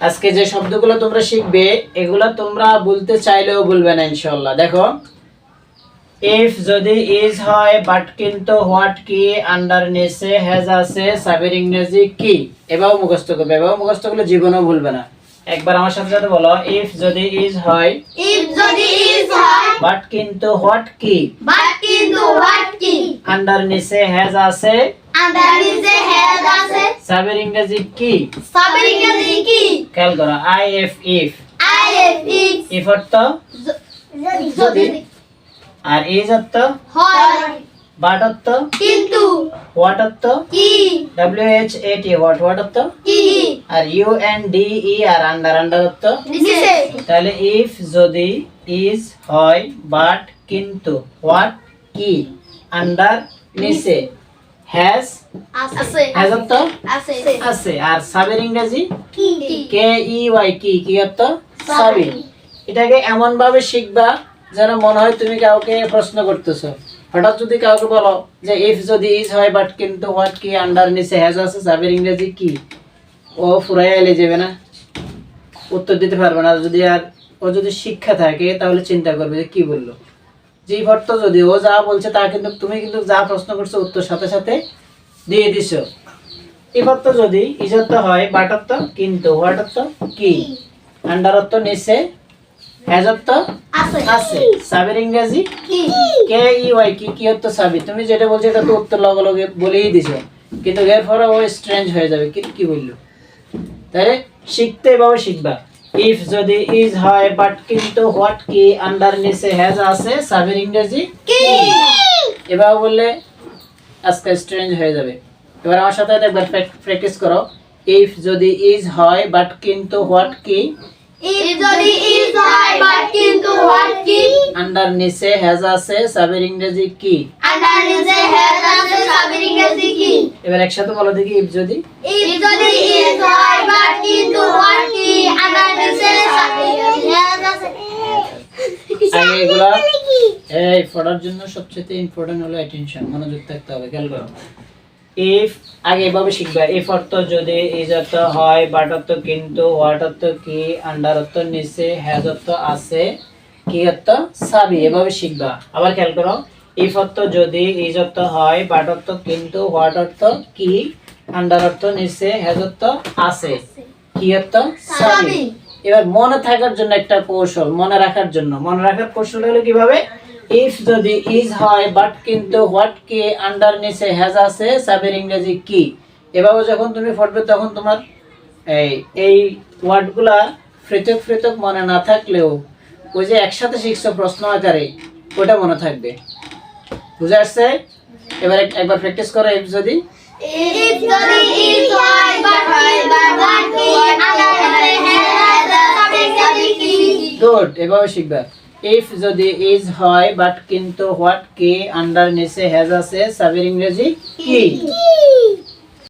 আজকে যে শব্দগুলো তোমরা শিখবে এগুলো তোমরা বলতে চাইলেও বলবে না ইনশাআল্লাহ। দেখো, ইফ যদি ইজ হয়, বাট কিন্তু হোয়াট কি, আন্ডার নিচে হ্যাজ আছে, সাবের ইংরেজি কি। এভাবে মুখস্থ করবে, এভাবে মুখস্থ করলে জীবনেও ভুলবে না। একবার আমার সাথে সাথে বলো, ইফ যদি ইজ হয়, বাট কিন্তু হোয়াট কি, আন্ডার নিচে হ্যাজ আছে, সাবের ইংরেজি কি। খেয়াল করো, আই এফ ইফ, ইফ অর্থ যদি, আর ইজ অর্থ বাট অর্থ কিন্তু, হোয়াট অর্থ কি, WHAT হোয়াট অর্থ কি, আর UNDE আর আন্ডার অর্থ নিচে, তাহলে ইফ যদি ইজ হয়, বাট কিন্তু হোয়াট কি, আন্ডার নিচে হ্যাজ আছে, অর্থ আছে, আছে, আর সাবের ইংরেজি কি, KEY কি অর্থ সাবি। এটাকে এমন ভাবে শিখবা যেন মনে হয় তুমি কাউকে প্রশ্ন করতেছো। হঠাৎ যদি কাউকে বলো যে ইফ যদি ইজ হয়, বাট কিন্তু হোয়াট কি, আন্ডার নিচে হ্যাজ আছে, সাবের ইংরেজি কি, ও ফুরাই এলে যাবে না, উত্তর দিতে পারবে না। যদি আর ও যদি শিক্ষা থাকে তাহলে চিন্তা করবে যে কি বললো। যে অর্থ যদি ও যা বলছে তা কিন্তু তুমি কিন্তু যা প্রশ্ন করছো উত্তর সাথে সাথে দিয়ে দিছো। ইফ অর্থ যদি, ইজ অর্থ হয়, বাট অর্থ কিন্তু, হোয়াট অর্থ কি, আন্ডার অর্থ নিচে, হ্যাজ অর্থ আছে, সাবের ইংরেজি KEY কি অর্থ সাবি। তুমি যেটা বলছো এটা তো উত্তর লগে লগে বলেই দিছো, কিন্তু এরপরে ও স্ট্রেঞ্জ হয়ে যাবে, কি বললো। তাহলে শিখতে এভাবে শিখবা, ইফ যদি ইজ হয়, বাট কিন্তু হোয়াট কি, আন্ডার নিচে হ্যাজ আছে, সাবের ইংরেজি কি। এভাবে বললে আজকে স্ট্রেঞ্জ হয়ে যাবে। এবার আমার সাথে একবার প্র্যাকটিস করো, ইফ যদি ইজ হয়, বাট কিন্তু হোয়াট কি, ইফ যদি ইজ হয়, বাট কিন্তু হোয়াট কি, আন্ডার নিচে হ্যাজ আছে, সাবের ইংরেজি কি। আন্ডার নিচে হ্যাজ আছে, সাবের ইংরেজি কি। এবার একসাথে বলো দেখি, ইফ যদি ইজ হয়, বাট কিন্তু হোয়াট কি, আন্ডার নিচে সাবের ইংরেজি হ্যাজ আছে। আগে এগুলা এই পড়ার জন্য সবচেয়ে ইম্পর্টেন্ট হলো অ্যাটেনশন, মনোযোগ থাকতে হবে। খেয়াল করো, ইফ আগে এভাবে শিখবা, ইফ অর্থ যদি, ইজ অর্থ হয়, বাট অর্থ কিন্তু, হোয়াট অর্থ কি, আন্ডার অর্থ নিচে, হ্যাজ অর্থ আছে, কি অর্থ সাবি। এভাবে শিখবা। আবার খেয়াল করো, ইফ অর্থ যদি, ইজ অর্থ হয়, বাট অর্থ কিন্তু, হোয়াট অর্থ কি, আন্ডার অর্থ নিচে, হ্যাজ অর্থ আছে, কি অর্থ সাবি। এবার মনে থাকার জন্য একটা কৌশল, মনে রাখার কৌশল হলো কিভাবে, ইফ যদি ইজ হয়, বাট কিন্তু হোয়াট কি, আন্ডার নিচে হ্যাজ আছে, সাবের ইংরেজি কি। এভাবে যখন তুমি পড়বে তখন তোমার এই ওয়ার্ডগুলা পৃথক মনে না থাকলেও ওই যে একসাথে শিখছো প্রশ্ন আকারে ওটা মনে থাকবে। বুঝে আসছে? এবার একবার প্র্যাকটিস করো, ইফ যদি ইজ হয়, বাট কি, আন্ডার নিচে হ্যাজ আছে, সাবের ইংরেজি কি। গুড। এভাবে শিখবা, ইফ যদি ইজ হয়, বাট কিন্তু হোয়াট কি, আন্ডার নিচে হ্যাজ আছে, সাবের ইংরেজি কি।